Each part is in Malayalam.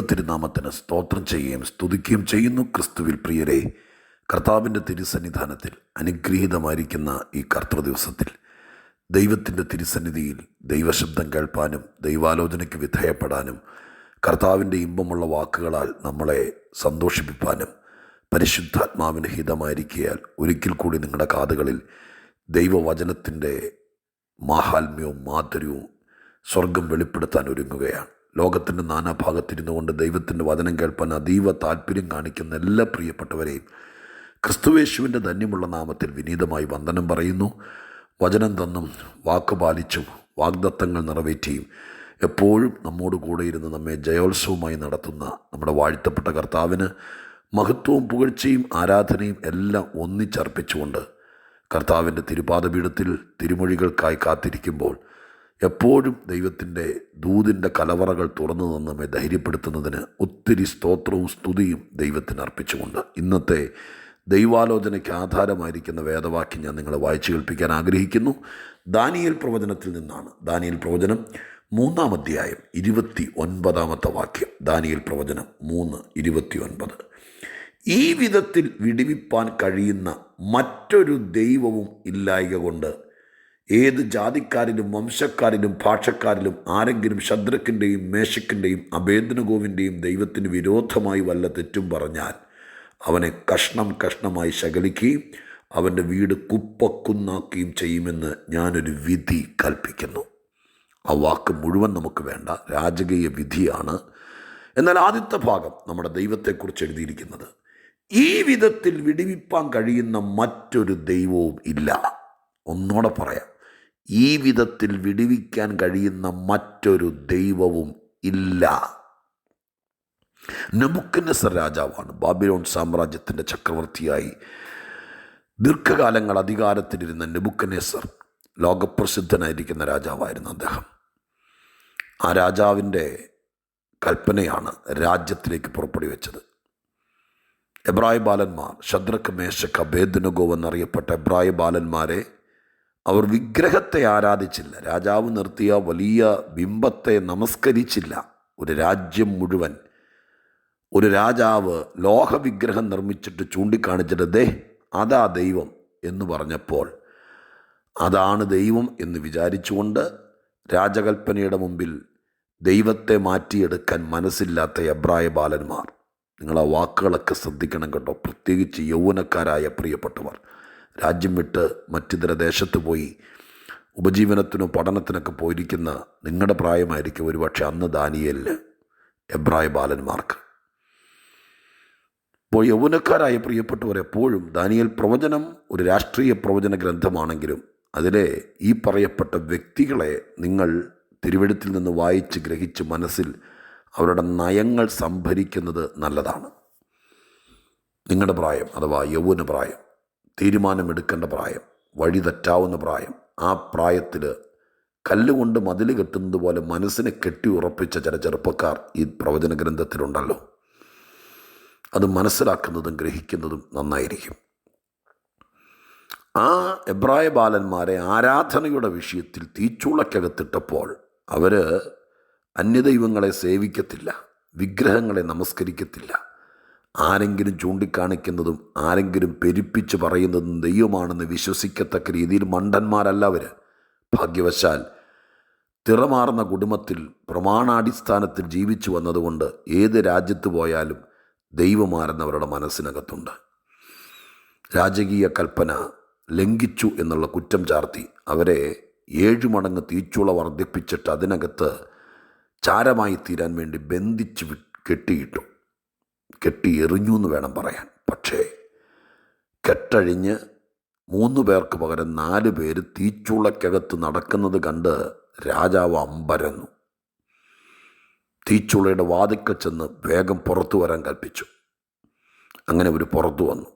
തിരുനാമത്തിന് സ്തോത്രം ചെയ്യുകയും സ്തുതിക്കുകയും ചെയ്യുന്നു. ക്രിസ്തുവിൽ പ്രിയരെ, കർത്താവിൻ്റെ തിരുസന്നിധാനത്തിൽ അനുഗ്രഹീതമായിരിക്കുന്ന ഈ കർത്തൃദിവസത്തിൽ ദൈവത്തിൻ്റെ തിരുസന്നിധിയിൽ ദൈവശബ്ദം കേൾപ്പാനും ദൈവാലോചനയ്ക്ക് വിധേയപ്പെടാനും കർത്താവിൻ്റെ ഇമ്പമുള്ള വാക്കുകളാൽ നമ്മളെ സന്തോഷിപ്പിപ്പാനും പരിശുദ്ധാത്മാവിന് ഹിതമായിരിക്കയാൽ ഒരിക്കൽ കൂടി നിങ്ങളുടെ കാതുകളിൽ ദൈവവചനത്തിൻ്റെ മാഹാത്മ്യവും മാധുര്യവും സ്വർഗം വെളിപ്പെടുത്താൻ ഒരുങ്ങുകയാണ്. ലോകത്തിൻ്റെ നാനാഭാഗത്തിരുന്നു കൊണ്ട് ദൈവത്തിൻ്റെ വചനം കേൾപ്പാൻ അതീവ താല്പര്യം കാണിക്കുന്ന എല്ലാ പ്രിയപ്പെട്ടവരെയും ക്രിസ്തുവേശുവിൻ്റെ ധന്യമുള്ള നാമത്തിൽ വിനീതമായി വന്ദനം പറയുന്നു. വചനം തന്നും വാക്ക് പാലിച്ചും വാഗ്ദത്തങ്ങൾ നിറവേറ്റിയും എപ്പോഴും നമ്മോട് കൂടെ ഇരുന്ന് നമ്മെ ജയോത്സവമായി നടത്തുന്ന നമ്മുടെ വാഴ്ത്തപ്പെട്ട കർത്താവിന് മഹത്വവും പുകഴ്ചയും ആരാധനയും എല്ലാം ഒന്നിച്ചർപ്പിച്ചുകൊണ്ട് കർത്താവിൻ്റെ തിരുപാദപീഠത്തിൽ തിരുമൊഴികൾക്കായി കാത്തിരിക്കുമ്പോൾ എപ്പോഴും ദൈവത്തിൻ്റെ ദൂതിൻ്റെ കലവറകൾ തുറന്നു നിന്ന് നമ്മെ ധൈര്യപ്പെടുത്തുന്നതിന് ഒത്തിരി സ്തോത്രവും സ്തുതിയും ദൈവത്തിന് അർപ്പിച്ചുകൊണ്ട് ഇന്നത്തെ ദൈവാലോചനയ്ക്ക് ആധാരമായിരിക്കുന്ന വേദവാക്യം ഞാൻ നിങ്ങളെ വായിച്ചു കേൾപ്പിക്കാൻ ആഗ്രഹിക്കുന്നു. ദാനിയേൽ പ്രവചനത്തിൽ നിന്നാണ്. ദാനിയേൽ പ്രവചനം 3-ാം അധ്യായം 29-ാമത്തെ വാക്യം. ദാനിയേൽ പ്രവചനം 3:29. ഈ വിധത്തിൽ വിടുവിപ്പാൻ കഴിയുന്ന മറ്റൊരു ദൈവവും ഇല്ലായ്ക കൊണ്ട് ഏത് ജാതിക്കാരിലും വംശക്കാരിലും ഭാഷക്കാരിലും ആരെങ്കിലും ശദ്രക്കിൻ്റെയും മേശക്കിൻ്റെയും അബേദ്നെഗോവിൻ്റെയും ദൈവത്തിന് വിരോധമായി വല്ല തെറ്റും പറഞ്ഞാൽ അവനെ കഷ്ണം കഷ്ണമായി ശകലിക്കുകയും അവൻ്റെ വീട് കുപ്പക്കുന്നാക്കുകയും ചെയ്യുമെന്ന് ഞാനൊരു വിധി കൽപ്പിക്കുന്നു. ആ വാക്ക് മുഴുവൻ നമുക്ക് വേണ്ട, രാജകീയ വിധിയാണ്. എന്നാൽ ആദ്യത്തെ ഭാഗം നമ്മുടെ ദൈവത്തെക്കുറിച്ച് എഴുതിയിരിക്കുന്നത് ഈ വിധത്തിൽ വിടുവിപ്പാൻ കഴിയുന്ന മറ്റൊരു ദൈവവും ഇല്ല. ഒന്നോടെ പറയാം, ഈ വിധത്തിൽ വിടുവിക്കാൻ കഴിയുന്ന മറ്റൊരു ദൈവവും ഇല്ല. നെബൂഖദ്നേസർ രാജാവാണ്. ബാബിലോൺ സാമ്രാജ്യത്തിൻ്റെ ചക്രവർത്തിയായി ദീർഘകാലങ്ങൾ അധികാരത്തിലിരുന്ന നെബൂഖദ്നേസർ ലോകപ്രസിദ്ധനായിരിക്കുന്ന രാജാവായിരുന്നു അദ്ദേഹം. ആ രാജാവിൻ്റെ കൽപ്പനയാണ് രാജ്യത്തിലേക്ക് പുറപ്പെടുവിച്ചത്. എബ്രായ ബാലന്മാർ, ശദ്രക്ക് മേശക്ക് അബേദ്നെഗോ എന്നറിയപ്പെട്ട എബ്രായ ബാലന്മാരെ അവർ വിഗ്രഹത്തെ ആരാധിച്ചില്ല. രാജാവ് നിർത്തിയ വലിയ ബിംബത്തെ നമസ്കരിച്ചില്ല. ഒരു രാജ്യം മുഴുവൻ ഒരു രാജാവ് ലോഹവിഗ്രഹം നിർമ്മിച്ചിട്ട് ചൂണ്ടിക്കാണിച്ചിട്ട് ദേ അതാ ദൈവം എന്ന് പറഞ്ഞപ്പോൾ അതാണ് ദൈവം എന്ന് വിചാരിച്ചുകൊണ്ട് രാജകൽപ്പനയുടെ മുമ്പിൽ ദൈവത്തെ മാറ്റിയെടുക്കാൻ മനസ്സില്ലാത്ത എബ്രായ ബാലന്മാർ, നിങ്ങൾ ആ വാക്കുകളൊക്കെ ശ്രദ്ധിക്കണം കേട്ടോ. പ്രത്യേകിച്ച് യൗവനക്കാരായ പ്രിയപ്പെട്ടവർ രാജ്യം വിട്ട് മറ്റിതര ദേശത്ത് പോയി ഉപജീവനത്തിനോ പഠനത്തിനൊക്കെ പോയിരിക്കുന്ന നിങ്ങളുടെ പ്രായമായിരിക്കും ഒരുപക്ഷെ അന്ന് ദാനിയേലിന്, എബ്രായ ബാലന്മാർക്ക്. ഇപ്പോൾ യൗവനക്കാരായ പ്രിയപ്പെട്ടവർ എപ്പോഴും ദാനിയേൽ പ്രവചനം ഒരു രാഷ്ട്രീയ പ്രവചന ഗ്രന്ഥമാണെങ്കിലും അതിലെ ഈ പറയപ്പെട്ട വ്യക്തികളെ നിങ്ങൾ തിരുവെഴുത്തിൽ നിന്ന് വായിച്ച് ഗ്രഹിച്ച് മനസ്സിൽ അവരുടെ നയങ്ങൾ സംഭരിക്കുന്നത് നല്ലതാണ്. നിങ്ങളുടെ പ്രായം അഥവാ യൗവന പ്രായം, തീരുമാനമെടുക്കേണ്ട പ്രായം, വഴി തെറ്റാവുന്ന പ്രായം, ആ പ്രായത്തിൽ കല്ലുകൊണ്ട് മതിൽ കെട്ടുന്നത് പോലെ മനസ്സിനെ കെട്ടി ഉറപ്പിച്ച ചില ചെറുപ്പക്കാർ ഈ പ്രവചന ഗ്രന്ഥത്തിലുണ്ടല്ലോ. അത് മനസ്സിലാക്കുന്നതും ഗ്രഹിക്കുന്നതും നന്നായിരിക്കും. ആ എബ്രായ ബാലന്മാരെ ആരാധനയുടെ വിഷയത്തിൽ തീച്ചൂളക്കകത്തിട്ടപ്പോൾ അവർ അന്യദൈവങ്ങളെ സേവിക്കത്തില്ല, വിഗ്രഹങ്ങളെ നമസ്കരിക്കത്തില്ല. ആരെങ്കിലും ചൂണ്ടിക്കാണിക്കുന്നതും ആരെങ്കിലും പെരുപ്പിച്ച് പറയുന്നതും ദൈവമാണെന്ന് വിശ്വസിക്കത്തക്ക രീതിയിൽ മണ്ടന്മാരല്ല അവർ. ഭാഗ്യവശാൽ തിറമാർന്ന കുടുംബത്തിൽ പ്രമാണാടിസ്ഥാനത്തിൽ ജീവിച്ചു വന്നതുകൊണ്ട് ഏത് രാജ്യത്ത് പോയാലും ദൈവമാരെന്നവരുടെ മനസ്സിനകത്തുണ്ട്. രാജകീയ കൽപ്പന ലംഘിച്ചു എന്നുള്ള കുറ്റം ചാർത്തി അവരെ 7 മടങ്ങ് തീച്ചൂള വർദ്ധിപ്പിച്ചിട്ട് അതിനകത്ത് ചാരമായി തീരാൻ വേണ്ടി ബന്ധിച്ച് കെട്ടി എറിഞ്ഞു എന്ന് വേണം പറയാൻ. പക്ഷേ കെട്ടഴിഞ്ഞ് 3 പേർക്ക് പകരം 4 പേര് തീച്ചൂളക്കകത്ത് നടക്കുന്നത് കണ്ട് രാജാവ് അമ്പരന്നു. തീച്ചൂളയുടെ വാതിക്കൽ ചെന്ന് വേഗം പുറത്തു വരാൻ കൽപ്പിച്ചു. അങ്ങനെ അവർ പുറത്തു വന്നു.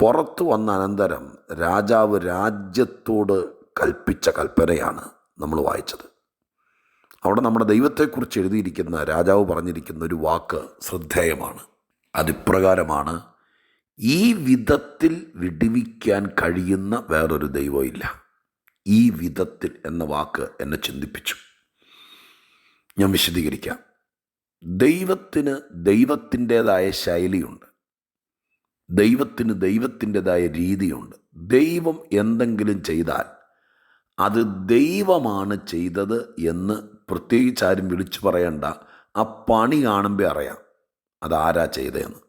പുറത്തു വന്ന അനന്തരം രാജാവ് രാജ്യത്തോട് കൽപ്പിച്ച കൽപ്പനയാണ് നമ്മൾ വായിച്ചത്. അവിടെ നമ്മുടെ ദൈവത്തെക്കുറിച്ച് എഴുതിയിരിക്കുന്ന രാജാവ് പറഞ്ഞിരിക്കുന്ന ഒരു വാക്ക് ശ്രദ്ധേയമാണ്. അതിപ്രകാരമാണ്, ഈ വിധത്തിൽ വിടുവിക്കാൻ കഴിയുന്ന വേറൊരു ദൈവമില്ല. ഈ വിധത്തിൽ എന്ന വാക്ക് എന്നെ ചിന്തിപ്പിച്ചു. ഞാൻ വിശദീകരിക്കാം. ദൈവത്തിന് ദൈവത്തിൻ്റേതായ ശൈലിയുണ്ട്. ദൈവത്തിന് ദൈവത്തിൻ്റെതായ രീതിയുണ്ട്. ദൈവം എന്തെങ്കിലും ചെയ്താൽ അത് ദൈവമാണ് ചെയ്തത് എന്ന് പ്രത്യേകിച്ച് ആരും വിളിച്ചു പറയണ്ട. ആ പണി കാണുമ്പോൾ അറിയാം അതാരാ ചെയ്തതെന്ന്.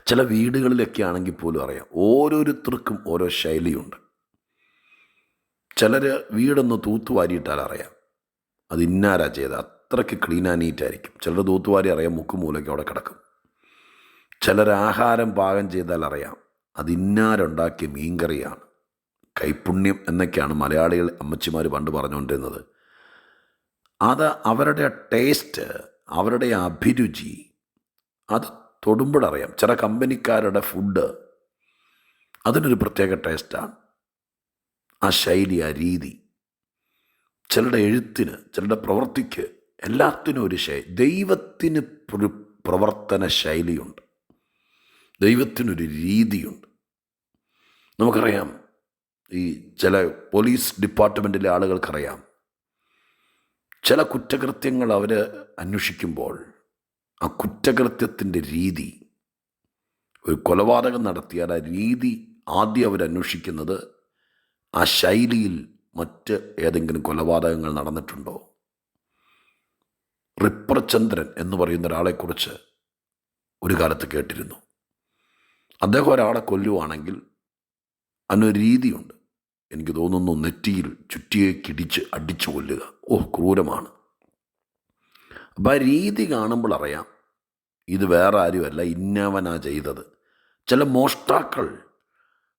ചില വീടുകളിലൊക്കെ ആണെങ്കിൽ പോലും അറിയാം. ഓരോരുത്തർക്കും ഓരോ ശൈലിയുണ്ട്. ചിലർ വീടൊന്ന് തൂത്തുവാരിയിട്ടാൽ അറിയാം അത് ഇന്നാരാ ചെയ്തത്. അത്രയ്ക്ക് ക്ലീൻ ആൻഡ് നീറ്റായിരിക്കും. ചിലർ തൂത്തുവാരി അറിയാം മുക്കുമൂലയ്ക്ക് അവിടെ കിടക്കും. ചിലർ ആഹാരം പാകം ചെയ്താൽ അറിയാം അത് ഇന്നാരുണ്ടാക്കിയ മീൻകറിയാണ്. കൈപ്പുണ്യം എന്നൊക്കെയാണ് മലയാളികൾ അമ്മച്ചിമാർ പണ്ട് പറഞ്ഞുകൊണ്ടിരുന്നത്. അത് അവരുടെ ടേസ്റ്റ്, അവരുടെ അഭിരുചി, അത് തൊടുമ്പോഴറിയാം. ചില കമ്പനിക്കാരുടെ ഫുഡ് അതിനൊരു പ്രത്യേക ടേസ്റ്റാണ്. ആ ശൈലി, ആ രീതി, ചിലരുടെ എഴുത്തിന്, ചിലരുടെ പ്രവൃത്തിക്ക്, എല്ലാത്തിനും ഒരു ദൈവത്തിന് ഒരു പ്രവർത്തന ശൈലിയുണ്ട്. ദൈവത്തിനൊരു രീതിയുണ്ട്. നമുക്കറിയാം, ഈ ചില പോലീസ് ഡിപ്പാർട്ട്മെൻറ്റിലെ ആളുകൾക്കറിയാം, ചില കുറ്റകൃത്യങ്ങൾ അവർ അന്വേഷിക്കുമ്പോൾ ആ കുറ്റകൃത്യത്തിൻ്റെ രീതി, ഒരു കൊലപാതകം നടത്തിയാൽ ആ രീതി ആദ്യം അവരന്വേഷിക്കുന്നത് ആ ശൈലിയിൽ മറ്റ് ഏതെങ്കിലും കൊലപാതകങ്ങൾ നടന്നിട്ടുണ്ടോ. റിപ്പർ ചന്ദ്രൻ എന്ന് പറയുന്ന ഒരാളെക്കുറിച്ച് ഒരു കാലത്ത് കേട്ടിരുന്നു. അദ്ദേഹം ഒരാളെ കൊല്ലുവാണെങ്കിൽ അതിനൊരു രീതിയുണ്ട്. എനിക്ക് തോന്നുന്നു നെറ്റിയിൽ ചുറ്റിയേക്കിടിച്ച് അടിച്ചു കൊല്ലുക. ക്രൂരമാണ്. അപ്പം ആ രീതി കാണുമ്പോൾ അറിയാം ഇത് വേറെ ആരുമല്ല, ഇന്നവനാ ചെയ്തത്. ചില മോഷ്ടാക്കൾ,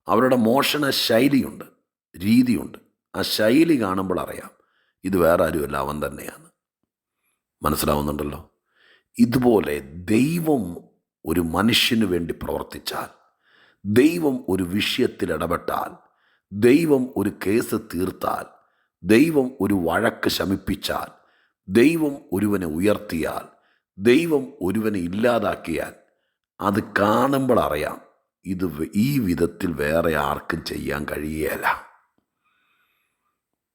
അവരുടെ മോഷണ ശൈലിയുണ്ട്, രീതിയുണ്ട്. ആ ശൈലി കാണുമ്പോൾ അറിയാം ഇത് വേറെ ആരുമല്ല, അവൻ തന്നെയാണ്. മനസ്സിലാവുന്നുണ്ടല്ലോ? ഇതുപോലെ ദൈവം ഒരു മനുഷ്യന് വേണ്ടി പ്രവർത്തിച്ചാൽ, ദൈവം ഒരു വിഷയത്തിൽ ഇടപെട്ടാൽ, ദൈവം ഒരു കേസ് തീർത്താൽ, ദൈവം ഒരു വഴക്ക് ശമിപ്പിച്ചാൽ, ദൈവം ഒരുവനെ ഉയർത്തിയാൽ, ദൈവം ഒരുവനെ ഇല്ലാതാക്കിയാൽ, അത് കാണുമ്പോൾ അറിയാം ഇത് ഈ വിധത്തിൽ വേറെ ആർക്കും ചെയ്യാൻ കഴിയുകയില്ല.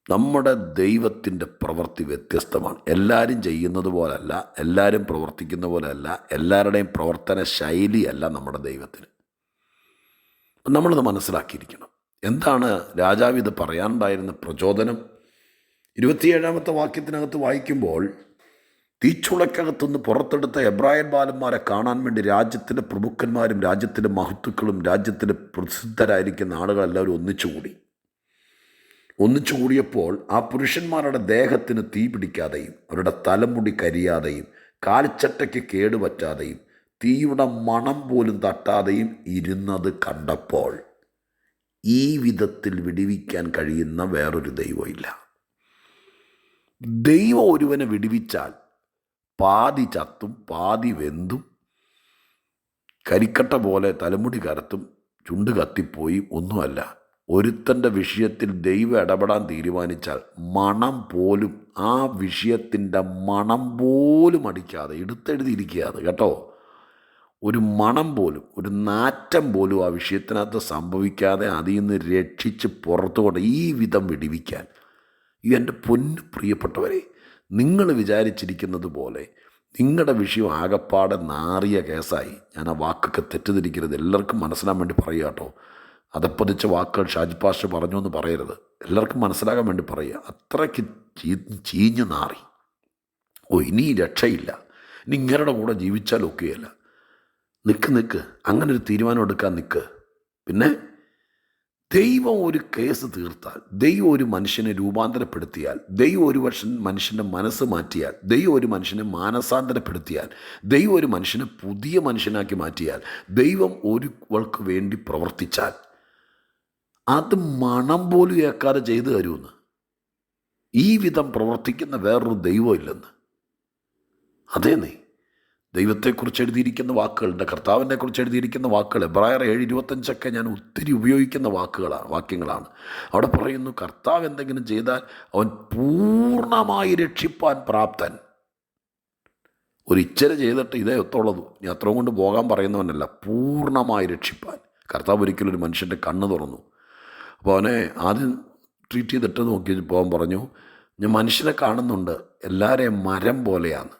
നമ്മുടെ ദൈവത്തിൻ്റെ പ്രവൃത്തി വ്യത്യസ്തമാണ്. എല്ലാവരും ചെയ്യുന്നത് പോലല്ല, എല്ലാവരും പ്രവർത്തിക്കുന്ന പോലെയല്ല, എല്ലാവരുടെയും പ്രവർത്തന ശൈലിയല്ല നമ്മുടെ ദൈവത്തിന്. നമ്മളത് മനസ്സിലാക്കിയിരിക്കണം. എന്താണ് രാജാവ് ഇത് പറയാനുണ്ടായിരുന്ന പ്രചോദനം? 27-ാമത്തെ വാക്യത്തിനകത്ത് വായിക്കുമ്പോൾ, തീച്ചുളക്കകത്തുനിന്ന് പുറത്തെടുത്ത എബ്രായൻ ബാലന്മാരെ കാണാൻ വേണ്ടി രാജ്യത്തിലെ പ്രഭുക്കന്മാരും രാജ്യത്തിലെ മഹത്തുക്കളും രാജ്യത്തിലെ പ്രസിദ്ധരായിരിക്കുന്ന ആളുകളെല്ലാവരും ഒന്നിച്ചുകൂടിയപ്പോൾ ആ പുരുഷന്മാരുടെ ദേഹത്തിന് തീ പിടിക്കാതെയും അവരുടെ തലമുടി കരിയാതെയും കാൽച്ചട്ടയ്ക്ക് കേടുപറ്റാതെയും തീയുടെ മണം പോലും തട്ടാതെയും ഇരുന്നത് കണ്ടപ്പോൾ, ഈ വിധത്തിൽ വിടിവിക്കാൻ കഴിയുന്ന വേറൊരു ദൈവമില്ല. ദൈവം ഒരുവനെ വിടുവിച്ചാൽ പാതി ചത്തും പാതി വെന്തും കരിക്കട്ട പോലെ തലമുടി കരത്തും ചുണ്ട് കത്തിപ്പോയി ഒന്നുമല്ല. ഒരുത്തൻ്റെ വിഷയത്തിൽ ദൈവം ഇടപെടാൻ തീരുമാനിച്ചാൽ മണം പോലും, ആ വിഷയത്തിൻ്റെ മണം പോലും അടിക്കാതെ, എടുത്തെഴുതിയിരിക്കാതെ കേട്ടോ, ഒരു മണം പോലും, ഒരു നാറ്റം പോലും ആ വിഷയത്തിനകത്ത് സംഭവിക്കാതെ അതിൽ നിന്ന് രക്ഷിച്ച് പുറത്തു കൊണ്ട് ഈ വിധം വിടിവിക്കാൻ, എൻ്റെ പൊന്നു പ്രിയപ്പെട്ടവരെ, നിങ്ങൾ വിചാരിച്ചിരിക്കുന്നത് പോലെ നിങ്ങളുടെ വിഷയം ആകപ്പാടെ നാറിയ കേസായി. ഞാൻ ആ വാക്കൊക്കെ തെറ്റിദ്ധരിക്കരുത്, എല്ലാവർക്കും മനസ്സിലാൻ വേണ്ടി പറയുക കേട്ടോ. അതപ്പതിച്ച വാക്കുകൾ ഷാജി പാസ്റ്റർ പറഞ്ഞു എന്ന് പറയരുത്, എല്ലാവർക്കും മനസ്സിലാകാൻ വേണ്ടി പറയുക. അത്രയ്ക്ക് ചീഞ്ഞു നാറി, ഇനി രക്ഷയില്ല, ഇനി ഇങ്ങരുടെ കൂടെ ജീവിച്ചാൽ ഒക്കെയല്ല. നിൽക്ക്, അങ്ങനെ ഒരു തീരുമാനം എടുക്കാൻ നിൽക്ക്. പിന്നെ ദൈവം ഒരു കേസ് തീർത്താൽ, ദൈവം ഒരു മനുഷ്യനെ രൂപാന്തരപ്പെടുത്തിയാൽ, ദൈവം ഒരു മനുഷ്യൻ്റെ മനസ്സ് മാറ്റിയാൽ, ദൈവം ഒരു മനുഷ്യനെ മാനസാന്തരപ്പെടുത്തിയാൽ, ദൈവം ഒരു മനുഷ്യനെ പുതിയ മനുഷ്യനാക്കി മാറ്റിയാൽ, ദൈവം ഒരുവൾക്ക് വേണ്ടി പ്രവർത്തിച്ചാൽ, അത് മണം പോലും ഏക്കാതെ ചെയ്തു തരുമെന്ന്. ഈ വിധം പ്രവർത്തിക്കുന്ന വേറൊരു ദൈവം ഇല്ലെന്ന്. അതേന്നേ ദൈവത്തെക്കുറിച്ച് എഴുതിയിരിക്കുന്ന വാക്കുകൾ, എൻ്റെ കർത്താവിനെ കുറിച്ച് എഴുതിയിരിക്കുന്ന വാക്കുകൾ, എബ്രായർ 7:25 ഞാൻ ഒത്തിരി ഉപയോഗിക്കുന്ന വാക്യങ്ങളാണ്. അവിടെ പറയുന്നു, കർത്താവ് എന്തെങ്കിലും ചെയ്താൽ അവൻ പൂർണ്ണമായി രക്ഷിപ്പാൻ പ്രാപ്തൻ. ഒരു ഇച്ചിരി ചെയ്തിട്ട് ഇതേ ഒത്തുള്ളത്, ഇനി അത്രയും കൊണ്ട് പോകാൻ പറയുന്നവനല്ല, പൂർണ്ണമായി രക്ഷിപ്പാൻ. കർത്താവ് ഒരിക്കലും ഒരു മനുഷ്യൻ്റെ കണ്ണ് തുറന്നു. അപ്പോൾ അവനെ ആദ്യം ട്രീറ്റ് ചെയ്തിട്ട് നോക്കി പോകാൻ പറഞ്ഞു, ഞാൻ മനുഷ്യനെ കാണുന്നുണ്ട്, എല്ലാവരെയും മരം പോലെയാണ്.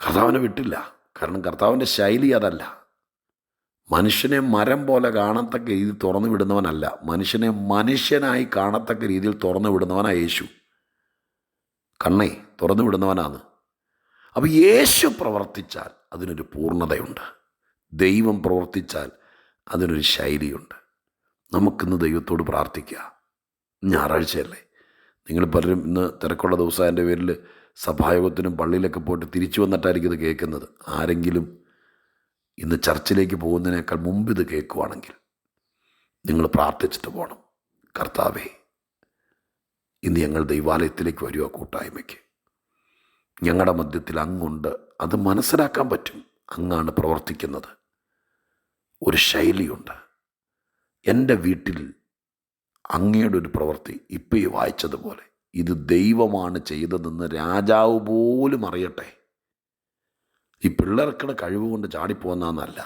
കർത്താവിനെ വിട്ടില്ല. കാരണം കർത്താവിൻ്റെ ശൈലി അതല്ല. മനുഷ്യനെ മരം പോലെ കാണത്തക്ക രീതിയിൽ തുറന്നു വിടുന്നവനല്ല, മനുഷ്യനെ മനുഷ്യനായി കാണത്തക്ക രീതിയിൽ തുറന്നു വിടുന്നവനാണ് യേശു. കണ്ണേ തുറന്നു വിടുന്നവനാണ്. അപ്പോൾ യേശു പ്രവർത്തിച്ചാൽ അതിനൊരു പൂർണ്ണതയുണ്ട്. ദൈവം പ്രവർത്തിച്ചാൽ അതിനൊരു ശൈലിയുണ്ട്. നമുക്കിന്ന് ദൈവത്തോട് പ്രാർത്ഥിക്കുക. ഞായറാഴ്ചയല്ലേ, നിങ്ങൾ പലരും ഇന്ന് തിരക്കുള്ള ദിവസം എൻ്റെ പേരിൽ സഭായോഗത്തിനും പള്ളിയിലൊക്കെ പോയിട്ട് തിരിച്ചു വന്നിട്ടായിരിക്കും ഇത് കേൾക്കുന്നത്. ആരെങ്കിലും ഇന്ന് ചർച്ചിലേക്ക് പോകുന്നതിനേക്കാൾ മുമ്പ് ഇത് കേൾക്കുവാണെങ്കിൽ നിങ്ങൾ പ്രാർത്ഥിച്ചിട്ട് പോകണം. കർത്താവേ, ഇന്ന് ഞങ്ങൾ ദൈവാലയത്തിലേക്ക് വരിക, കൂട്ടായ്മയ്ക്ക് ഞങ്ങളുടെ മധ്യത്തിൽ അങ്ങുണ്ട്. അത് മനസ്സിലാക്കാൻ പറ്റും. അങ്ങാണ് പ്രവർത്തിക്കുന്നത്. ഒരു ശൈലിയുണ്ട്. എൻ്റെ വീട്ടിൽ അങ്ങയുടെ ഒരു പ്രവൃത്തി ഇപ്പം ഈ വായിച്ചതുപോലെ ഇത് ദൈവമാണ് ചെയ്തതെന്ന് രാജാവ് പോലും അറിയട്ടെ. ഈ പിള്ളേർക്കുടെ കഴിവ് കൊണ്ട് ചാടിപ്പോകുന്നതല്ല,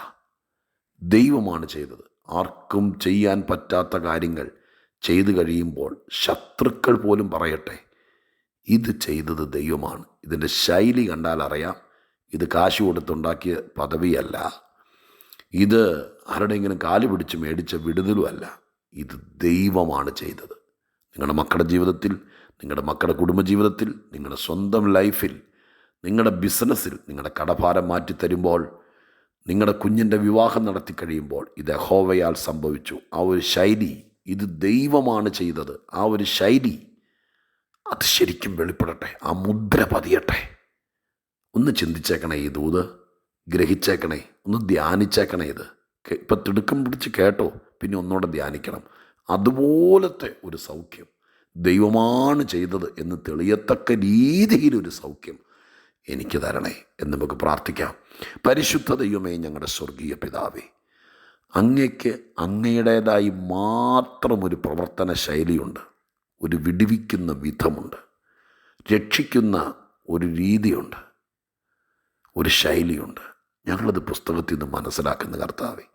ദൈവമാണ് ചെയ്തത്. ആർക്കും ചെയ്യാൻ പറ്റാത്ത കാര്യങ്ങൾ ചെയ്തു കഴിയുമ്പോൾ ശത്രുക്കൾ പോലും പറയട്ടെ, ഇത് ചെയ്തത് ദൈവമാണ്. ഇതിൻ്റെ ശൈലി കണ്ടാൽ അറിയാം, ഇത് കാശ് കൊടുത്തുണ്ടാക്കിയ പദവിയല്ല, ഇത് ആരുടെയെങ്കിലും കാല് പിടിച്ച് മേടിച്ച വിടുതലുമല്ല, ഇത് ദൈവമാണ് ചെയ്തത്. നിങ്ങളുടെ മക്കളുടെ ജീവിതത്തിൽ, നിങ്ങളുടെ മക്കളുടെ കുടുംബജീവിതത്തിൽ, നിങ്ങളുടെ സ്വന്തം ലൈഫിൽ, നിങ്ങളുടെ ബിസിനസ്സിൽ നിങ്ങളുടെ കടഭാരം മാറ്റിത്തരുമ്പോൾ, നിങ്ങളുടെ കുഞ്ഞിൻ്റെ വിവാഹം നടത്തി കഴിയുമ്പോൾ ഇത് യഹോവയാൽ സംഭവിച്ചു. ആ ഒരു ശൈലി, ഇത് ദൈവമാണ് ചെയ്തത്. ആ ഒരു ശൈലി അത് ശരിക്കും വെളിപ്പെടട്ടെ, ആ മുദ്ര പതിയട്ടെ. ഒന്ന് ചിന്തിച്ചേക്കണേ, ഈ ദൂത് ഗ്രഹിച്ചേക്കണേ, ഒന്ന് ധ്യാനിച്ചേക്കണേ. ഇത് ഇപ്പം തിടുക്കം പിടിച്ച് കേട്ടോ, പിന്നെ ഒന്നുകൂടെ ധ്യാനിക്കണം. അതുപോലത്തെ ഒരു സൗഖ്യം ദൈവമാണ് ചെയ്തത് എന്ന് തെളിയത്തക്ക രീതിയിലൊരു സൗഖ്യം എനിക്ക് തരണേ എന്ന് നമുക്ക് പ്രാർത്ഥിക്കാം. പരിശുദ്ധ ദൈവമേ, ഞങ്ങളുടെ സ്വർഗീയ പിതാവേ, അങ്ങയ്ക്ക് അങ്ങയുടേതായി മാത്രം ഒരു പ്രവർത്തന ശൈലിയുണ്ട്, ഒരു വിടുവിക്കുന്ന വിധമുണ്ട്, രക്ഷിക്കുന്ന ഒരു രീതിയുണ്ട്, ഒരു ശൈലിയുണ്ട്. ഞങ്ങളത് പുസ്തകത്തിൽ നിന്ന് മനസ്സിലാക്കുന്ന കർത്താവേ,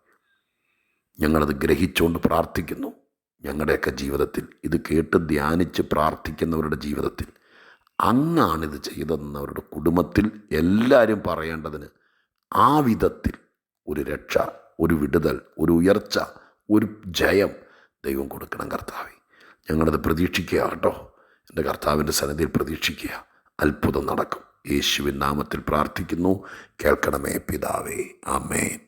ഞങ്ങളത് ഗ്രഹിച്ചുകൊണ്ട് പ്രാർത്ഥിക്കുന്നു. ഞങ്ങളുടെയൊക്കെ ജീവിതത്തിൽ ഇത് കേട്ട് ധ്യാനിച്ച് പ്രാർത്ഥിക്കുന്നവരുടെ ജീവിതത്തിൽ അങ്ങാണിത് ചെയ്തതെന്നവരുടെ കുടുംബത്തിൽ എല്ലാവരും പറയേണ്ടതിന് ആ വിധത്തിൽ ഒരു രക്ഷ, ഒരു വിടുതൽ, ഒരു ഉയർച്ച, ഒരു ജയം ദൈവം കൊടുക്കണം കർത്താവേ. ഞങ്ങളത് പ്രതീക്ഷിക്കുക കേട്ടോ. എൻ്റെ കർത്താവിൻ്റെ സന്നിധിയിൽ പ്രതീക്ഷിക്കുക. അത്ഭുതം നടക്കും. യേശുവിൻ നാമത്തിൽ പ്രാർത്ഥിക്കുന്നു. കേൾക്കണമേ പിതാവേ. ആമേൻ.